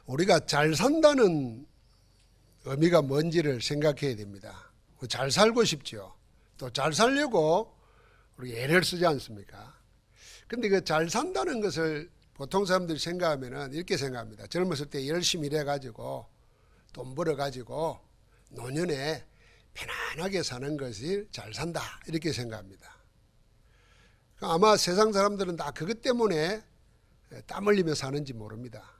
우리가 잘 산다는 의미가 뭔지를 생각해야 됩니다. 잘 살고 싶죠. 또 잘 살려고 우리 애를 쓰지 않습니까? 근데 그 잘 산다는 것을 보통 사람들이 생각하면은 이렇게 생각합니다. 젊었을 때 열심히 일해가지고 돈 벌어가지고 노년에 편안하게 사는 것이 잘 산다, 이렇게 생각합니다. 아마 세상 사람들은 다 그것 때문에 땀 흘리며 사는지 모릅니다.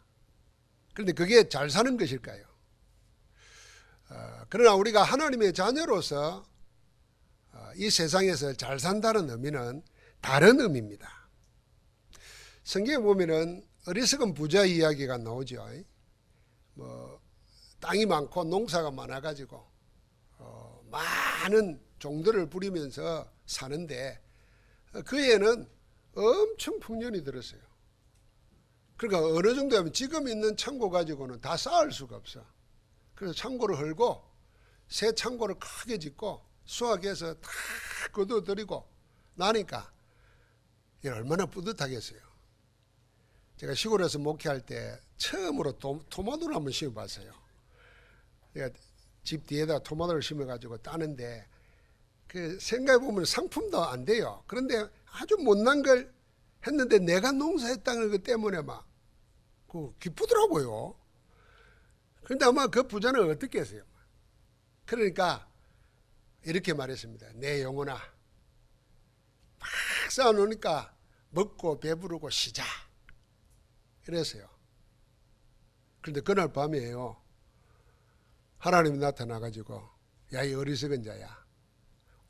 그런데 그게 잘 사는 것일까요? 그러나 우리가 하나님의 자녀로서 이 세상에서 잘 산다는 의미는 다른 의미입니다. 성경에 보면은 어리석은 부자 이야기가 나오죠. 땅이 많고 농사가 많아가지고 많은 종들을 부리면서 사는데 그 애는 엄청 풍년이 들었어요. 그러니까 어느 정도 하면 지금 있는 창고 가지고는 다 쌓을 수가 없어. 그래서 창고를 헐고 새 창고를 크게 짓고 수확해서 다 거둬들이고 나니까 얼마나 뿌듯하겠어요. 제가 시골에서 목회할 때 처음으로 토마토를 한번 심어봤어요. 제가 집 뒤에다 토마토를 심어가지고 따는데 그 생각해보면 상품도 안 돼요. 그런데 아주 못난 걸 했는데 내가 농사했다는 것 때문에 막 기쁘더라고요. 그런데 아마 그 부자는 어떻게 했어요? 그러니까 이렇게 말했습니다. 내 영혼아, 막 쌓아놓으니까 먹고 배부르고 쉬자, 이랬어요. 그런데 그날 밤이에요. 하나님이 나타나가지고 야, 이 어리석은 자야,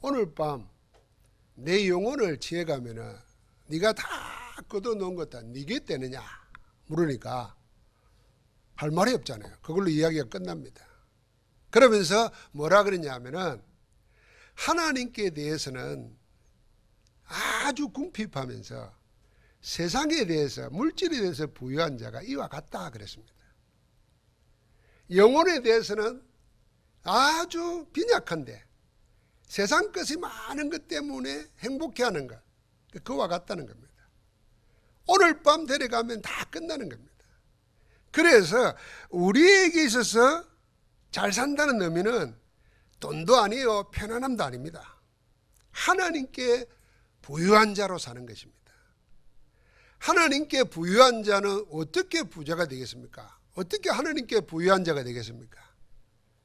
오늘 밤 내 영혼을 취해가면은 네가 다 걷어놓은 것 다 네게 떼느냐 물으니까 할 말이 없잖아요. 그걸로 이야기가 끝납니다. 그러면서 뭐라 그러냐 하면은 하나님께 대해서는 아주 궁핍하면서 세상에 대해서, 물질에 대해서 부유한 자가 이와 같다 그랬습니다. 영혼에 대해서는 아주 빈약한데 세상 것이 많은 것 때문에 행복해하는 것, 그와 같다는 겁니다. 오늘 밤 데려가면 다 끝나는 겁니다. 그래서 우리에게 있어서 잘 산다는 의미는 돈도 아니에요, 편안함도 아닙니다. 하나님께 부유한 자로 사는 것입니다. 하나님께 부유한 자는 어떻게 부자가 되겠습니까? 어떻게 하나님께 부유한 자가 되겠습니까?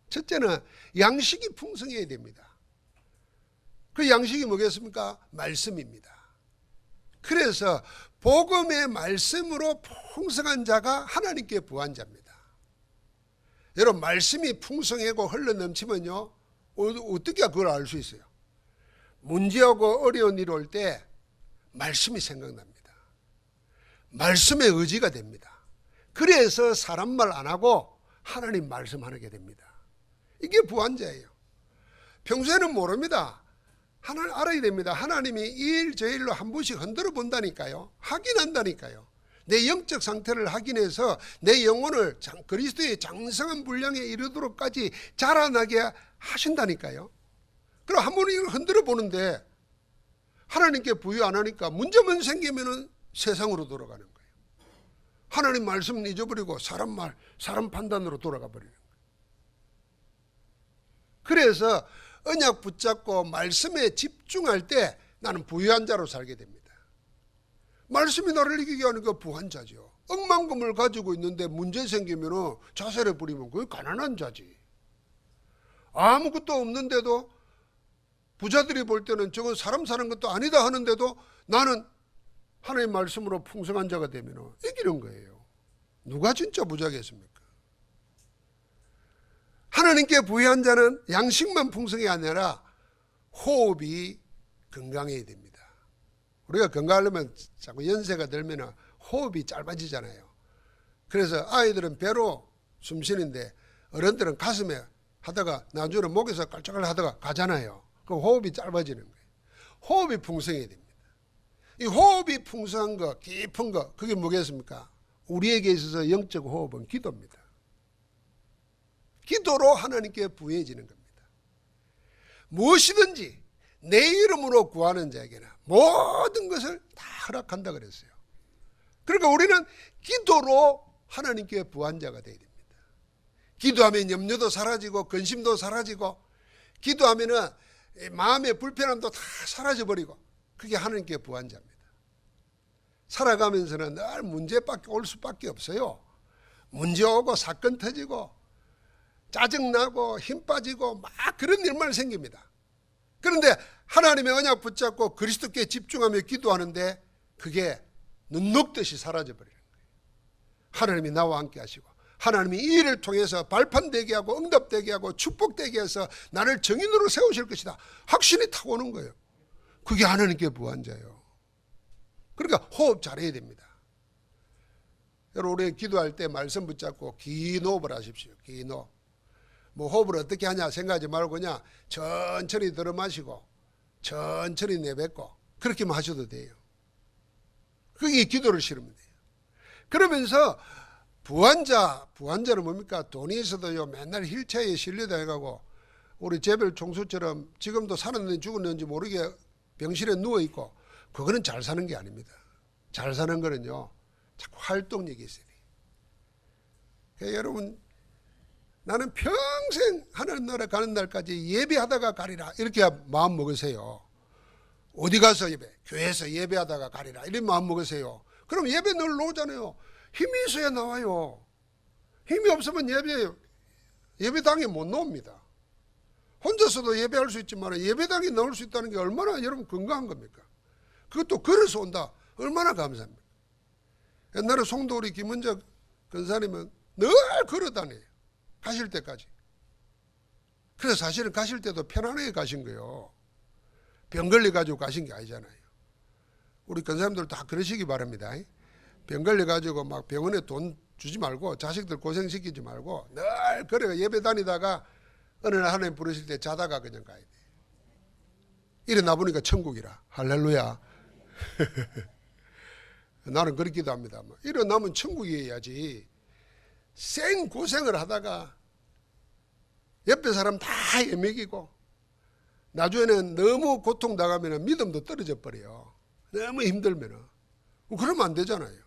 첫째는 양식이 풍성해야 됩니다. 그 양식이 뭐겠습니까? 말씀입니다. 그래서 복음의 말씀으로 풍성한 자가 하나님께 부한 자입니다. 여러분, 말씀이 풍성하고 흘러넘치면요, 어떻게 그걸 알 수 있어요? 문제하고 어려운 일 올 때 말씀이 생각납니다. 말씀의 의지가 됩니다. 그래서 사람 말 안 하고 하나님 말씀하게 됩니다. 이게 부한 자예요. 평소에는 모릅니다. 하나님 알아야 됩니다. 하나님이 이 일 저 일로 한 번씩 흔들어 본다니까요. 확인한다니까요. 내 영적 상태를 확인해서 내 영혼을 그리스도의 장성한 분량에 이르도록까지 자라나게 하신다니까요. 그럼 한 번 이걸 흔들어 보는데 하나님께 부유 안 하니까 문제만 생기면은 세상으로 돌아가는 거예요. 하나님 말씀은 잊어버리고 사람 말, 사람 판단으로 돌아가 버리는 거예요. 그래서 언약 붙잡고 말씀에 집중할 때 나는 부유한 자로 살게 됩니다. 말씀이 나를 이기게 하는 거 부한 자죠. 억만금을 가지고 있는데 문제 생기면 자살해 버리면 그게 가난한 자지. 아무것도 없는데도 부자들이 볼 때는 저건 사람 사는 것도 아니다 하는데도 나는 하나님의 말씀으로 풍성한 자가 되면 이기는 거예요. 누가 진짜 부자겠습니까? 하나님께 부유한 자는 양식만 풍성이 아니라 호흡이 건강해야 됩니다. 우리가 건강하려면 자꾸 연세가 들면 호흡이 짧아지잖아요. 그래서 아이들은 배로 숨 쉬는데 어른들은 가슴에 하다가 나중에 목에서 깔짝깔 하다가 가잖아요. 그럼 호흡이 짧아지는 거예요. 호흡이 풍성해야 됩니다. 이 호흡이 풍성한 거, 깊은 거, 그게 뭐겠습니까? 우리에게 있어서 영적 호흡은 기도입니다. 기도로 하나님께 부유해지는 겁니다. 무엇이든지 내 이름으로 구하는 자에게는 모든 것을 다 허락한다 그랬어요. 그러니까 우리는 기도로 하나님께 부한자가 되어야 됩니다. 기도하면 염려도 사라지고 근심도 사라지고, 기도하면은 마음의 불편함도 다 사라져버리고, 그게 하나님께 부한자입니다. 살아가면서는 늘 문제밖에 올 수밖에 없어요. 문제 오고 사건 터지고 짜증나고 힘 빠지고 막 그런 일만 생깁니다. 그런데 하나님의 언약 붙잡고 그리스도께 집중하며 기도하는데 그게 눈 녹듯이 사라져버리는 거예요. 하나님이 나와 함께 하시고, 하나님이 이 일을 통해서 발판되게 하고 응답되게 하고 축복되게 해서 나를 정인으로 세우실 것이다, 확신이 타고 오는 거예요. 그게 하나님께 부한자예요. 그러니까 호흡 잘해야 됩니다. 여러분, 우리 기도할 때 말씀 붙잡고 긴 호흡을 하십시오. 긴 호흡. 뭐 호흡을 어떻게 하냐 생각하지 말고 그냥 천천히 들어 마시고 천천히 내뱉고 그렇게만 하셔도 돼요. 그게 기도를 실으면 돼요. 그러면서 부한자는 뭡니까? 돈이 있어도요 맨날 휠체어에 실려다 해가고 우리 재벌 총수처럼 지금도 살았는지 죽었는지 모르게 병실에 누워있고, 그거는 잘 사는 게 아닙니다. 잘 사는 거는요 자꾸 활동력이 있어야 돼요. 그러니까 여러분, 나는 평생 하나님 나라 가는 날까지 예배하다가 가리라 이렇게 마음 먹으세요. 어디 가서 예배, 교회에서 예배하다가 가리라 이런 마음 먹으세요. 그럼 예배 늘 나오잖아요. 힘이 있어야 나와요. 힘이 없으면 예배당에 못 나옵니다. 혼자서도 예배할 수 있지만 예배당에 나올 수 있다는 게 얼마나 여러분 건강한 겁니까? 그것도 걸어서 온다, 얼마나 감사합니까? 옛날에 송도 우리 김은적 권사님은 늘 걸어 다녀요, 가실 때까지. 그래서 사실은 가실 때도 편안하게 가신 거예요. 병 걸려가지고 가신 게 아니잖아요. 우리 권사님들 다 그러시기 바랍니다. 병 걸려가지고 막 병원에 돈 주지 말고 자식들 고생시키지 말고 늘 그래 예배 다니다가 어느 날 하나님 부르실 때 자다가 그냥 가야 돼. 일어나 보니까 천국이라. 할렐루야. 나는 그렇기도 합니다. 일어나면 천국이어야지. 생 고생을 하다가 옆에 사람 다 애먹이고 나중에는 너무 고통당하면 믿음도 떨어져 버려요. 너무 힘들면. 그러면 안 되잖아요.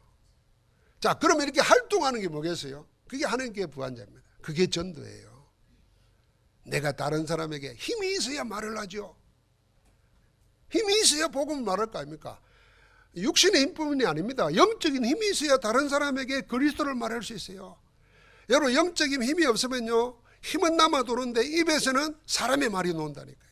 자, 그러면 이렇게 활동하는 게 뭐겠어요? 그게 하나님께 부한자입니다. 그게 전도예요. 내가 다른 사람에게 힘이 있어야 말을 하죠. 힘이 있어야 복음을 말할 거 아닙니까? 육신의 힘뿐이 아닙니다. 영적인 힘이 있어야 다른 사람에게 그리스도를 말할 수 있어요. 여러분, 영적인 힘이 없으면요 힘은 남아 도는데 입에서는 사람의 말이 나온다니까요.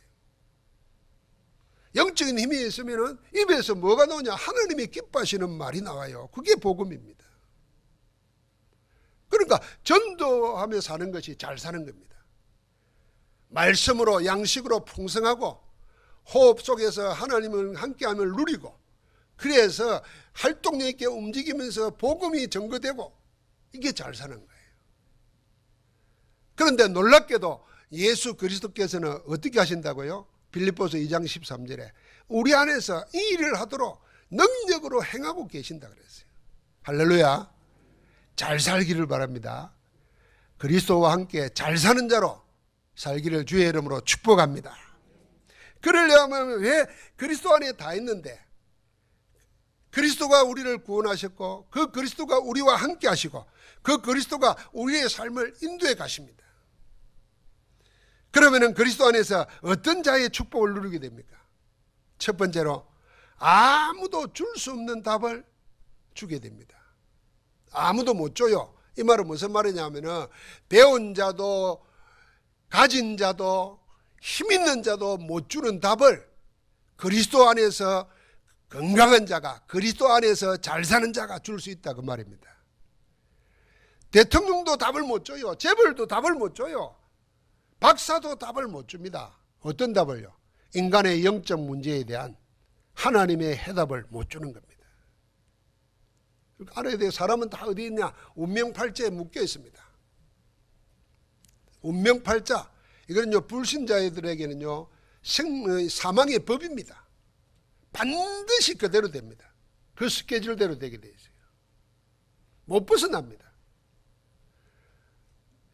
영적인 힘이 있으면 입에서 뭐가 나오냐? 하나님이 기뻐하시는 말이 나와요. 그게 복음입니다. 그러니까 전도하며 사는 것이 잘 사는 겁니다. 말씀으로 양식으로 풍성하고 호흡 속에서 하나님을 함께하며 누리고, 그래서 활동력 있게 움직이면서 복음이 전거되고, 이게 잘 사는 거예요. 그런데 놀랍게도 예수 그리스도께서는 어떻게 하신다고요? 빌립보서 2장 13절에 우리 안에서 이 일을 하도록 능력으로 행하고 계신다 그랬어요. 할렐루야. 잘 살기를 바랍니다. 그리스도와 함께 잘 사는 자로 살기를 주의 이름으로 축복합니다. 그러려면 왜 그리스도 안에 다 있는데, 그리스도가 우리를 구원하셨고 그 그리스도가 우리와 함께 하시고 그 그리스도가 우리의 삶을 인도해 가십니다. 그러면 그리스도 안에서 어떤 자의 축복을 누리게 됩니까? 첫 번째로 아무도 줄 수 없는 답을 주게 됩니다. 아무도 못 줘요. 이 말은 무슨 말이냐면 배운 자도 가진 자도 힘 있는 자도 못 주는 답을 그리스도 안에서 건강한 자가, 그리스도 안에서 잘 사는 자가 줄 수 있다, 그 말입니다. 대통령도 답을 못 줘요. 재벌도 답을 못 줘요. 박사도 답을 못 줍니다. 어떤 답을요? 인간의 영적 문제에 대한 하나님의 해답을 못 주는 겁니다. 알아야 돼요. 사람은 다 어디 있냐? 운명팔자에 묶여 있습니다. 운명팔자, 이거는요 불신자들에게는요 사망의 법입니다. 반드시 그대로 됩니다. 그 스케줄대로 되게 돼 있어요. 못 벗어납니다.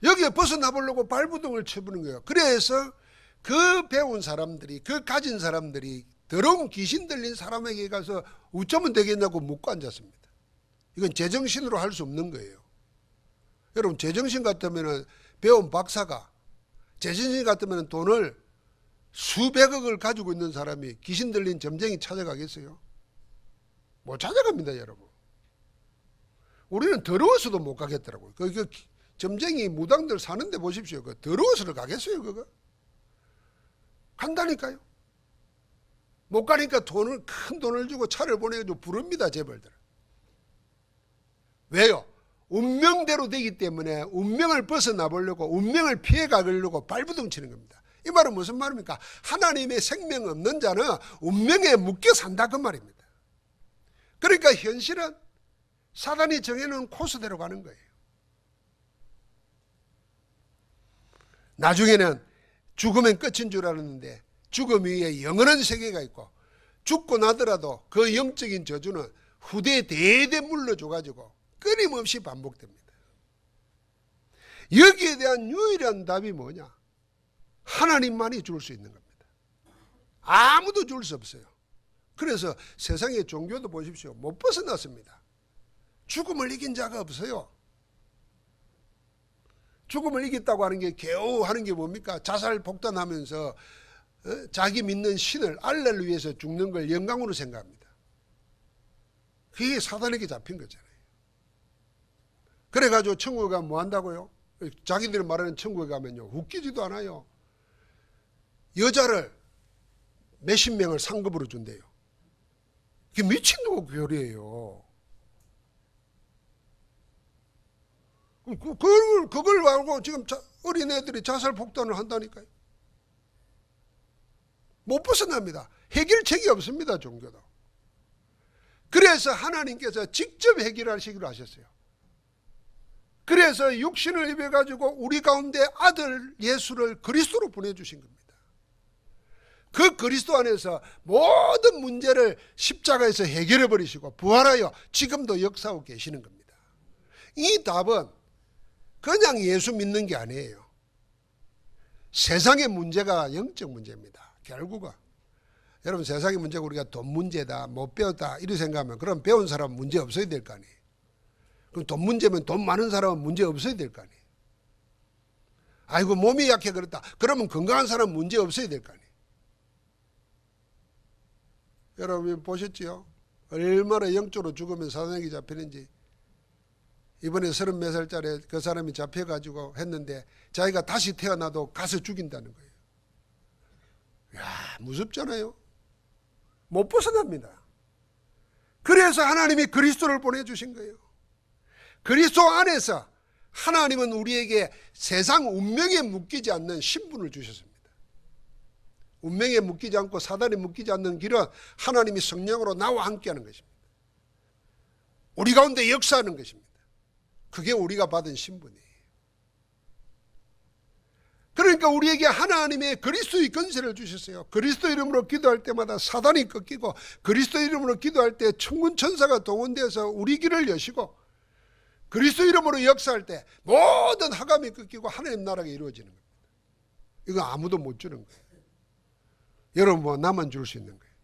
여기에 벗어나 보려고 발부둥을 쳐보는 거예요. 그래서 그 배운 사람들이, 그 가진 사람들이 더러운 귀신 들린 사람에게 가서 어쩌면 되겠냐고 묻고 앉았습니다. 이건 제정신으로 할 수 없는 거예요. 여러분 제정신 같으면 배운 박사가, 제정신 같으면 돈을 수백억을 가지고 있는 사람이 귀신 들린 점쟁이 찾아가겠어요? 못 찾아갑니다, 여러분. 우리는 더러워서도 못 가겠더라고요. 그 점쟁이 무당들 사는데 보십시오. 그 더러워서도 가겠어요, 그거? 간다니까요. 못 가니까 큰 돈을 주고 차를 보내가지고 부릅니다, 재벌들. 왜요? 운명대로 되기 때문에 운명을 벗어나 보려고, 운명을 피해 가려고 발부둥 치는 겁니다. 이 말은 무슨 말입니까? 하나님의 생명 없는 자는 운명에 묶여 산다, 그 말입니다. 그러니까 현실은 사단이 정해놓은 코스대로 가는 거예요. 나중에는 죽으면 끝인 줄 알았는데 죽음 위에 영원한 세계가 있고, 죽고 나더라도 그 영적인 저주는 후대에 대대 물러줘가지고 끊임없이 반복됩니다. 여기에 대한 유일한 답이 뭐냐? 하나님만이 줄 수 있는 겁니다. 아무도 줄 수 없어요. 그래서 세상의 종교도 보십시오. 못 벗어났습니다. 죽음을 이긴 자가 없어요. 죽음을 이겼다고 하는 게 겨우 하는 게 뭡니까? 자살 폭탄하면서 자기 믿는 신을, 알라를 위해서 죽는 걸 영광으로 생각합니다. 그게 사단에게 잡힌 거잖아요. 그래가지고 천국에 가면 뭐 한다고요? 자기들이 말하는 천국에 가면요, 웃기지도 않아요. 여자를 몇십 명을 상급으로 준대요. 그게 미친 교리예요. 그걸 알고 지금 어린애들이 자살 폭탄을 한다니까요. 못 벗어납니다. 해결책이 없습니다, 종교도. 그래서 하나님께서 직접 해결하시기로 하셨어요. 그래서 육신을 입어가지고 우리 가운데 아들 예수를 그리스도로 보내주신 겁니다. 그 그리스도 안에서 모든 문제를 십자가에서 해결해 버리시고 부활하여 지금도 역사하고 계시는 겁니다. 이 답은 그냥 예수 믿는 게 아니에요. 세상의 문제가 영적 문제입니다. 결국은 여러분, 세상의 문제가 우리가 돈 문제다, 못 배웠다 이렇게 생각하면, 그럼 배운 사람은 문제 없어야 될 거 아니에요. 그럼 돈 문제면 돈 많은 사람은 문제 없어야 될 거 아니에요. 아이고 몸이 약해 그렇다, 그러면 건강한 사람은 문제 없어야 될 거 아니에요. 여러분 보셨지요? 얼마나 영적으로 죽으면 사단에게 잡히는지. 이번에 30몇 살짜리 그 사람이 잡혀가지고 했는데 자기가 다시 태어나도 가서 죽인다는 거예요. 야, 무섭잖아요. 못 벗어납니다. 그래서 하나님이 그리스도를 보내주신 거예요. 그리스도 안에서 하나님은 우리에게 세상 운명에 묶이지 않는 신분을 주셨습니다. 운명에 묶이지 않고 사단에 묶이지 않는 길은 하나님이 성령으로 나와 함께하는 것입니다. 우리 가운데 역사하는 것입니다. 그게 우리가 받은 신분이에요. 그러니까 우리에게 하나님의 그리스도의 권세를 주셨어요. 그리스도 이름으로 기도할 때마다 사단이 꺾이고, 그리스도 이름으로 기도할 때 천군 천사가 동원되어서 우리 길을 여시고, 그리스도 이름으로 역사할 때 모든 하감이 꺾이고 하나님 나라가 이루어지는 겁니다. 이거 아무도 못 주는 거예요. 여러분 뭐 나만 줄 수 있는 거예요.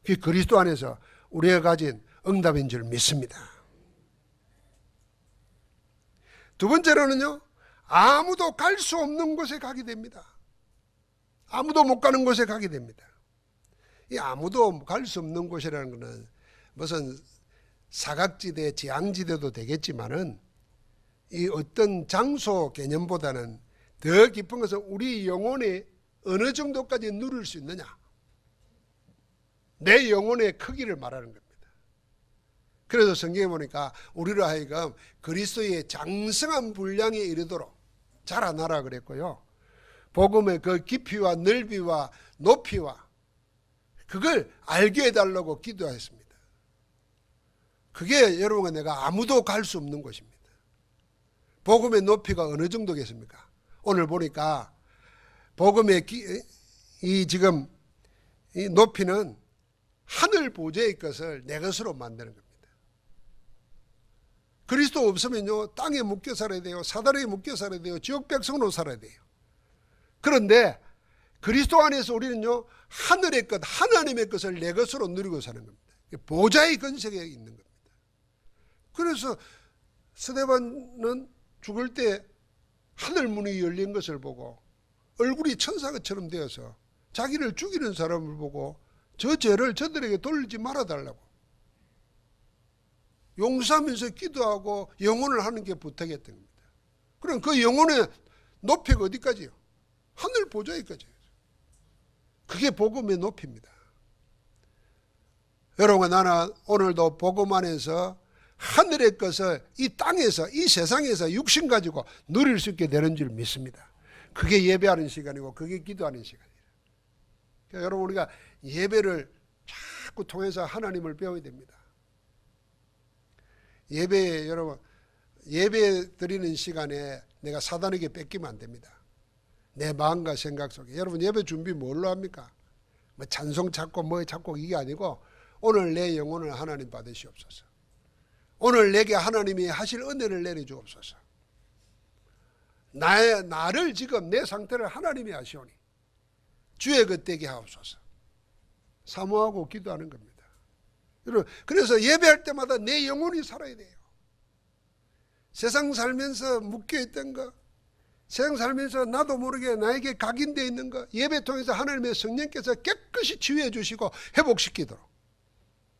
그 그리스도 안에서 우리가 가진 응답인 줄 믿습니다. 두 번째로는요, 아무도 갈 수 없는 곳에 가게 됩니다. 아무도 못 가는 곳에 가게 됩니다. 이 아무도 갈 수 없는 곳이라는 것은 무슨 사각지대, 지향지대도 되겠지만은 이 어떤 장소 개념보다는 더 깊은 것은 우리 영혼이 어느 정도까지 누릴 수 있느냐, 내 영혼의 크기를 말하는 겁니다. 그래서 성경에 보니까 우리로 하여금 그리스도의 장성한 분량에 이르도록 자라나라 그랬고요, 복음의 그 깊이와 넓이와 높이와 그걸 알게 해달라고 기도했습니다. 그게 여러분과 내가 아무도 갈 수 없는 곳입니다. 복음의 높이가 어느 정도겠습니까? 오늘 보니까 복음의 지금 이 높이는 하늘 보좌의 것을 내 것으로 만드는 겁니다. 그리스도 없으면요, 땅에 묶여 살아야 돼요. 사단에 묶여 살아야 돼요. 지옥 백성으로 살아야 돼요. 그런데 그리스도 안에서 우리는요, 하늘의 것, 하나님의 것을 내 것으로 누리고 사는 겁니다. 보좌의 건색에 있는 겁니다. 그래서 스데반은 죽을 때 하늘 문이 열린 것을 보고 얼굴이 천사처럼 되어서 자기를 죽이는 사람을 보고 저 죄를 저들에게 돌리지 말아달라고 용서하면서 기도하고 영혼을 하는 게 부탁했던 겁니다. 그럼 그 영혼의 높이가 어디까지요? 하늘 보좌에까지요. 그게 복음의 높이입니다. 여러분, 나는 오늘도 복음 안에서 하늘의 것을 이 땅에서, 이 세상에서 육신 가지고 누릴 수 있게 되는 줄 믿습니다. 그게 예배하는 시간이고 그게 기도하는 시간이에요. 그러니까 여러분, 우리가 예배를 자꾸 통해서 하나님을 배워야 됩니다. 예배, 여러분, 예배 드리는 시간에 내가 사단에게 뺏기면 안 됩니다. 내 마음과 생각 속에. 여러분, 예배 준비 뭘로 합니까? 뭐 찬송 찾고 뭐 찾고 이게 아니고 오늘 내 영혼을 하나님 받으시옵소서. 오늘 내게 하나님이 하실 은혜를 내려주옵소서. 나를 지금 내 상태를 하나님이 아시오니 주의 것 되게 하옵소서. 사모하고 기도하는 겁니다. 여러분, 그래서 예배할 때마다 내 영혼이 살아야 돼요. 세상 살면서 묶여있던 거, 세상 살면서 나도 모르게 나에게 각인되어 있는 거, 예배 통해서 하나님의 성령께서 깨끗이 치유해 주시고 회복시키도록.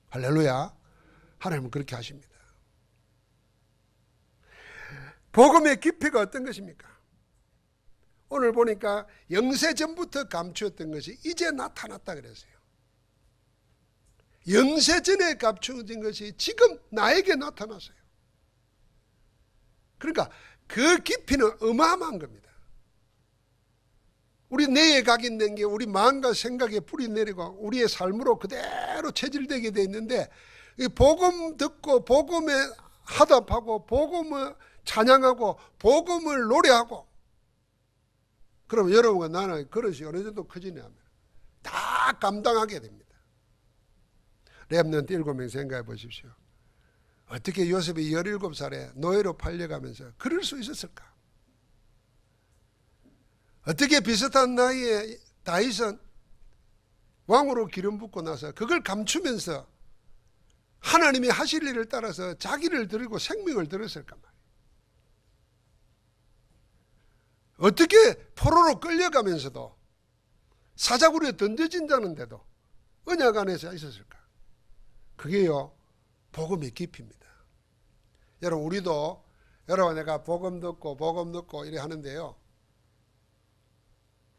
할렐루야. 하나님은 그렇게 하십니다. 복음의 깊이가 어떤 것입니까? 오늘 보니까 영세전부터 감추었던 것이 이제 나타났다 그랬어요. 영세전에 감추어진 것이 지금 나에게 나타났어요. 그러니까 그 깊이는 어마어마한 겁니다. 우리 뇌에 각인된 게 우리 마음과 생각에 뿌리 내리고 우리의 삶으로 그대로 체질되게 돼 있는데, 이 복음 듣고 복음에 화답하고 복음을 찬양하고 복음을 노래하고, 그럼 여러분과 나는 그릇이 어느 정도 커지냐면 다 감당하게 됩니다. 렘넌트 7명 생각해 보십시오. 어떻게 요셉이 17살에 노예로 팔려가면서 그럴 수 있었을까? 어떻게 비슷한 나이에 다윗은 왕으로 기름 붓고 나서 그걸 감추면서 하나님이 하실 일을 따라서 자기를 드리고 생명을 드렸을까 말이에요. 어떻게 포로로 끌려가면서도 사자굴에 던져진다는데도 언약 안에서 있었을까? 그게요, 복음의 깊이입니다. 여러분, 우리도 여러분 내가 복음 듣고 이래 하는데요,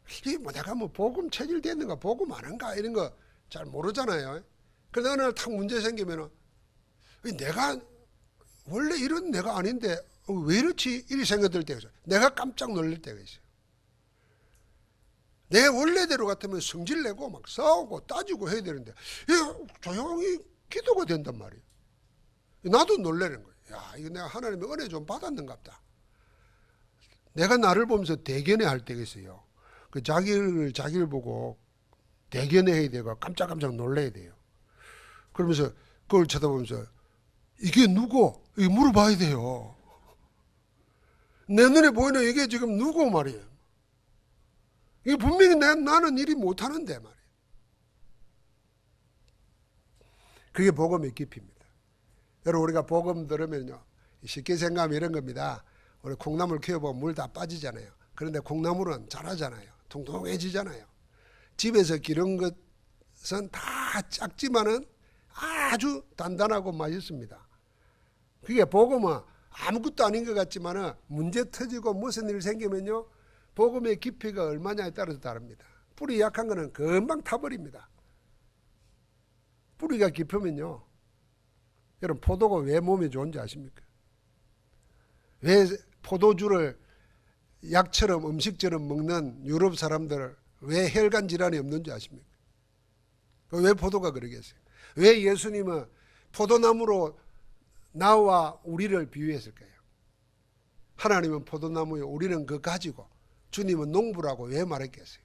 이게 뭐 내가 뭐 복음 체질됐는가 복음 아는가 이런 거 잘 모르잖아요. 그런데 어느 날 탁 문제 생기면은 내가 원래 이런 내가 아닌데 왜 이렇지 이리 생각될 때가 있어요. 내가 깜짝 놀랄 때가 있어요. 내 원래대로 같으면 성질 내고 막 싸우고 따지고 해야 되는데 조용히 기도가 된단 말이에요. 나도 놀라는 거예요. 야, 이거 내가 하나님의 은혜 좀 받았는갑다. 내가 나를 보면서 대견해 할 때가 있어요. 그 자기를 보고 대견해 해야 되고 깜짝깜짝 놀라야 돼요. 그러면서 그걸 쳐다보면서 이게 누구? 이거 물어봐야 돼요. 내 눈에 보이는 이게 지금 누구 말이에요. 이게 분명히 나는 일이 못하는데 말이에요. 그게 복음의 깊이입니다. 여러분, 우리가 복음 들으면요, 쉽게 생각하면 이런 겁니다. 우리 콩나물 키워보면 물 다 빠지잖아요. 그런데 콩나물은 자라잖아요. 통통해지잖아요. 집에서 기른 것은 다 작지만은 아주 단단하고 맛있습니다. 그게 복음은 아무것도 아닌 것 같지만은 문제 터지고 무슨 일 생기면요, 복음의 깊이가 얼마냐에 따라서 다릅니다. 뿌리 약한 거는 금방 타버립니다. 뿌리가 깊으면요, 여러분, 포도가 왜 몸에 좋은지 아십니까? 왜 포도주를 약처럼 음식처럼 먹는 유럽 사람들 왜 혈관 질환이 없는지 아십니까? 왜 포도가 그러겠어요? 왜 예수님은 포도나무로 나와 우리를 비유했을까요? 하나님은 포도나무요, 우리는 그거 가지고, 주님은 농부라고 왜 말했겠어요?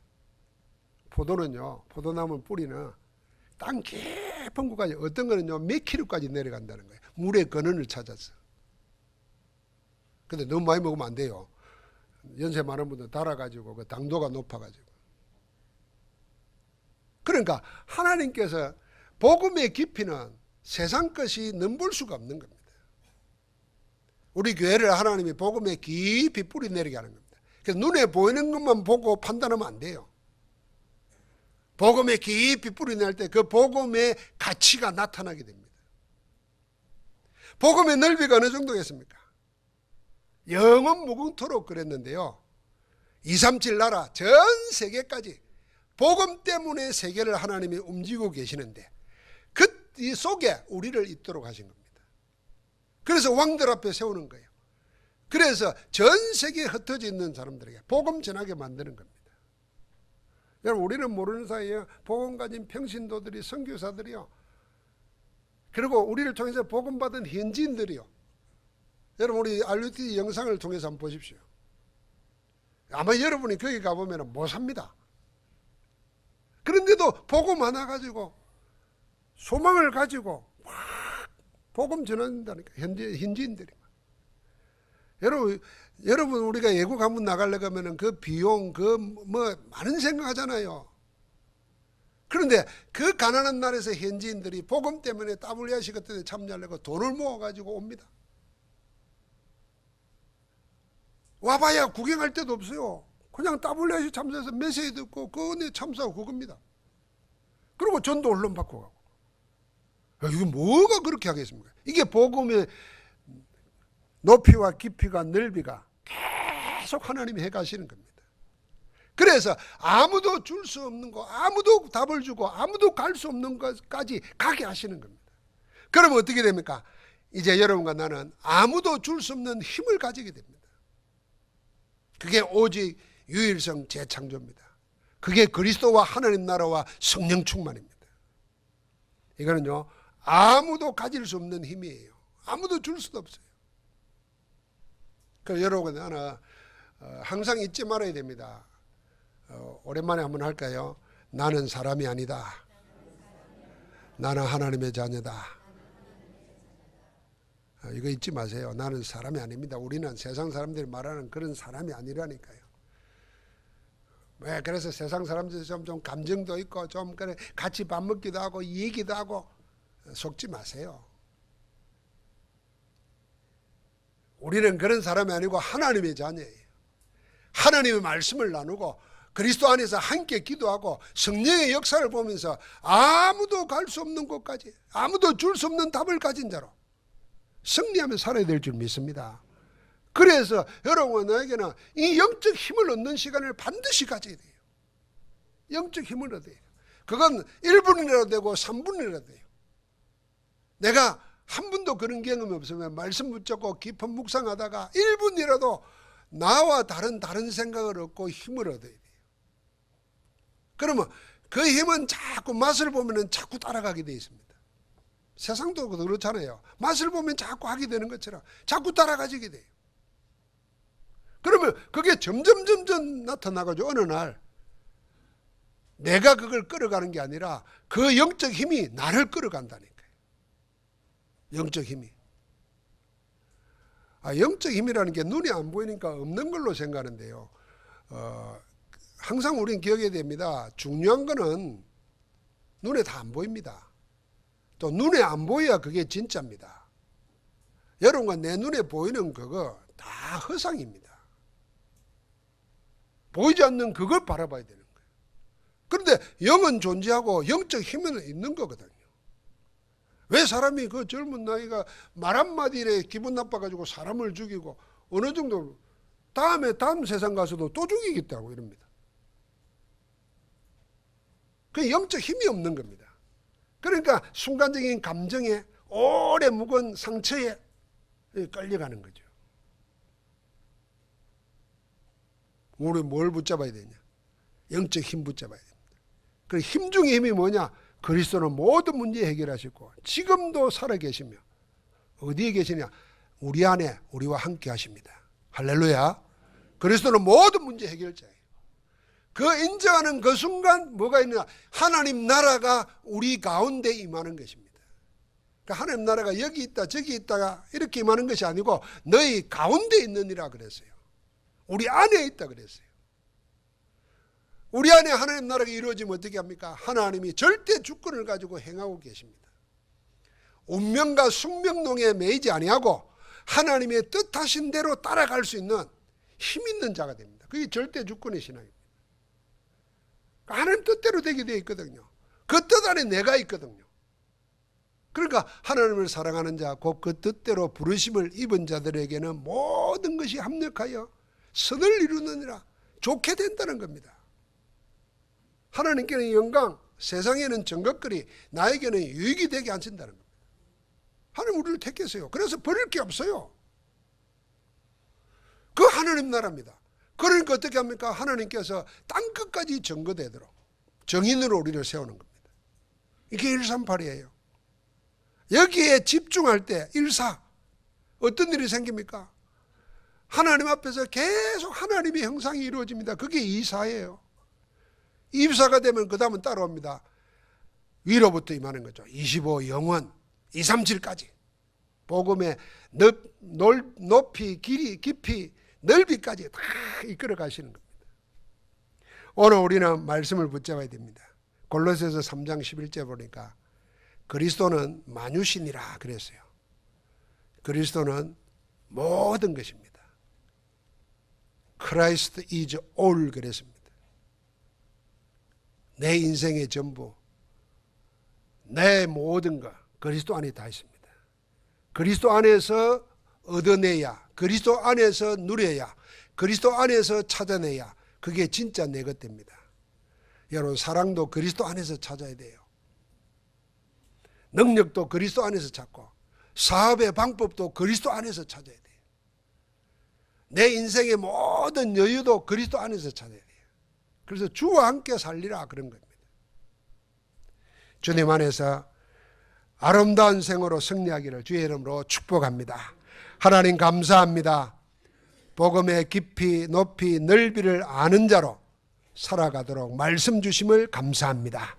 포도는요, 포도나무 뿌리는 땅 깊은 곳까지, 어떤 거는요 몇 킬로까지 내려간다는 거예요. 물의 근원을 찾아서. 근데 너무 많이 먹으면 안 돼요. 연세 많은 분들 달아가지고 그 당도가 높아가지고. 그러니까 하나님께서 복음의 깊이는 세상 것이 넘볼 수가 없는 겁니다. 우리 교회를 하나님이 복음에 깊이 뿌리 내리게 하는 겁니다. 그래서 눈에 보이는 것만 보고 판단하면 안 돼요. 복음에 깊이 뿌리 낼 때 그 복음의 가치가 나타나게 됩니다. 복음의 넓이가 어느 정도겠습니까? 영원 무궁토록 그랬는데요. 237 나라 전 세계까지 복음 때문에 세계를 하나님이 움직이고 계시는데 그 이 속에 우리를 있도록 하신 겁니다. 그래서 왕들 앞에 세우는 거예요. 그래서 전 세계에 흩어져 있는 사람들에게 복음 전하게 만드는 겁니다. 여러분, 우리는 모르는 사이에 복음 가진 평신도들이, 선교사들이요, 그리고 우리를 통해서 복음 받은 현지인들이요, 여러분 우리 RUTV 영상을 통해서 한번 보십시오. 아마 여러분이 거기 가보면 못 삽니다. 그런데도 복음 하나 가지고 소망을 가지고 막 복음 전한다니까, 현지인들이. 여러분 우리가 외국 한번 나가려고 하면 그 비용, 그 뭐 많은 생각하잖아요. 그런데 그 가난한 나라에서 현지인들이 복음 때문에 WRC 같은 데 참여하려고 돈을 모아가지고 옵니다. 와봐야 구경할 데도 없어요. 그냥 WRC 참석해서 메시지 듣고 그 은혜 참석하고 그겁니다. 그리고 전도 언론 받고 가고. 이게 뭐가 그렇게 하겠습니까? 이게 복음의 높이와 깊이가 넓이가 계속 하나님이 해가시는 겁니다. 그래서 아무도 줄 수 없는 거, 아무도 답을 주고 아무도 갈 수 없는 것까지 가게 하시는 겁니다. 그러면 어떻게 됩니까? 이제 여러분과 나는 아무도 줄 수 없는 힘을 가지게 됩니다. 그게 오직 유일성 재창조입니다. 그게 그리스도와 하나님 나라와 성령 충만입니다. 이거는요, 아무도 가질 수 없는 힘이에요. 아무도 줄 수도 없어요. 그래서 여러분, 나는 항상 잊지 말아야 됩니다. 오랜만에 한번 할까요? 나는 사람이 아니다. 나는 하나님의 자녀다. 이거 잊지 마세요. 나는 사람이 아닙니다. 우리는 세상 사람들이 말하는 그런 사람이 아니라니까요. 왜? 그래서 세상 사람들이 좀 감정도 있고 좀 그래 같이 밥 먹기도 하고 얘기도 하고 속지 마세요. 우리는 그런 사람이 아니고 하나님의 자녀예요. 하나님의 말씀을 나누고 그리스도 안에서 함께 기도하고 성령의 역사를 보면서 아무도 갈 수 없는 곳까지, 아무도 줄 수 없는 답을 가진 자로 승리하며 살아야 될 줄 믿습니다. 그래서 여러분, 나에게는 이 영적 힘을 얻는 시간을 반드시 가져야 돼요. 영적 힘을 얻어야 돼요. 그건 1분이라도 되고 3분이라도 돼요. 내가 한 번도 그런 경험이 없으면 말씀 붙잡고 깊은 묵상하다가 1분이라도 나와 다른 생각을 얻고 힘을 얻어야 돼요. 그러면 그 힘은 자꾸 맛을 보면 자꾸 따라가게 되어 있습니다. 세상도 그렇잖아요. 맛을 보면 자꾸 하게 되는 것처럼 자꾸 따라가지게 돼요. 그러면 그게 점점 나타나가지고 어느 날 내가 그걸 끌어가는 게 아니라 그 영적 힘이 나를 끌어간다니까요. 영적 힘이. 영적 힘이라는 게 눈이 안 보이니까 없는 걸로 생각하는데요. 항상 우리는 기억해야 됩니다. 중요한 거는 눈에 다 안 보입니다. 또 눈에 안 보여야 그게 진짜입니다. 여러분과 내 눈에 보이는 그거 다 허상입니다. 보이지 않는 그걸 바라봐야 되는 거예요. 그런데 영은 존재하고 영적 힘은 있는 거거든요. 왜 사람이 그 젊은 나이가 말 한마디에 기분 나빠가지고 사람을 죽이고 어느 정도 다음 세상 가서도 또 죽이겠다고 이럽니다. 그 영적 힘이 없는 겁니다. 그러니까 순간적인 감정에 오래 묵은 상처에 끌려가는 거죠. 우리 뭘 붙잡아야 되냐? 영적 힘 붙잡아야 됩니다. 그 힘 중의 힘이 뭐냐? 그리스도는 모든 문제 해결하시고 지금도 살아계시며 어디에 계시냐? 우리 안에 우리와 함께 하십니다. 할렐루야. 그리스도는 모든 문제 해결자예요. 그 인정하는 그 순간 뭐가 있느냐? 하나님 나라가 우리 가운데 임하는 것입니다. 그러니까 하나님 나라가 여기 있다 저기 있다가 이렇게 임하는 것이 아니고 너희 가운데 있느니라 그랬어요. 우리 안에 있다 그랬어요. 우리 안에 하나님 나라가 이루어지면 어떻게 합니까? 하나님이 절대 주권을 가지고 행하고 계십니다. 운명과 숙명론에 매이지 아니하고 하나님의 뜻하신 대로 따라갈 수 있는 힘 있는 자가 됩니다. 그게 절대 주권의 신앙입니다. 하나님 뜻대로 되게 되어 있거든요. 그 뜻 안에 내가 있거든요. 그러니까 하나님을 사랑하는 자, 곧 그 뜻대로 부르심을 입은 자들에게는 모든 것이 합력하여 선을 이루느니라, 좋게 된다는 겁니다. 하나님께는 영광, 세상에는 정것거리, 나에게는 유익이 되게 하신다는 겁니다. 하나님 우리를 택했어요. 그래서 버릴 게 없어요. 그 하나님 나라입니다. 그러니까 어떻게 합니까? 하나님께서 땅끝까지 증거되도록 정인으로 우리를 세우는 겁니다. 이게 138이에요. 여기에 집중할 때 1사 어떤 일이 생깁니까? 하나님 앞에서 계속 하나님의 형상이 이루어집니다. 그게 2사예요. 2사가 되면 그 다음은 따라옵니다. 위로부터 임하는 거죠. 25 영원, 237까지 복음의 높이, 길이, 깊이, 넓이까지 다 이끌어 가시는 겁니다. 오늘 우리는 말씀을 붙잡아야 됩니다. 골로새서 3장 11절 보니까 그리스도는 만유신이라 그랬어요. 그리스도는 모든 것입니다. Christ is all 그랬습니다. 내 인생의 전부, 내 모든 것 그리스도 안에 다 있습니다. 그리스도 안에서 얻어내야, 그리스도 안에서 누려야, 그리스도 안에서 찾아내야 그게 진짜 내 것 됩니다. 여러분, 사랑도 그리스도 안에서 찾아야 돼요. 능력도 그리스도 안에서 찾고, 사업의 방법도 그리스도 안에서 찾아야 돼요. 내 인생의 모든 여유도 그리스도 안에서 찾아야 돼요. 그래서 주와 함께 살리라 그런 겁니다. 주님 안에서 아름다운 생으로 승리하기를 주의 이름으로 축복합니다. 하나님 감사합니다. 복음의 깊이, 높이, 넓이를 아는 자로 살아가도록 말씀 주심을 감사합니다.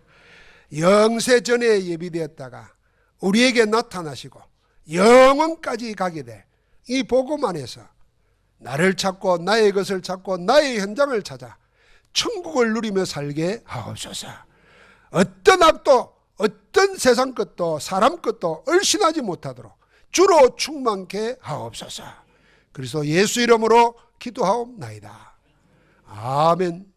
영세 전에 예비되었다가 우리에게 나타나시고 영원까지 가게 될 이 복음 안에서 나를 찾고 나의 것을 찾고 나의 현장을 찾아 천국을 누리며 살게 하옵소서. 어떤 악도 어떤 세상 것도 사람 것도 얼씬하지 못하도록 주로 충만케 하옵소서. 그래서 예수 이름으로 기도하옵나이다. 아멘.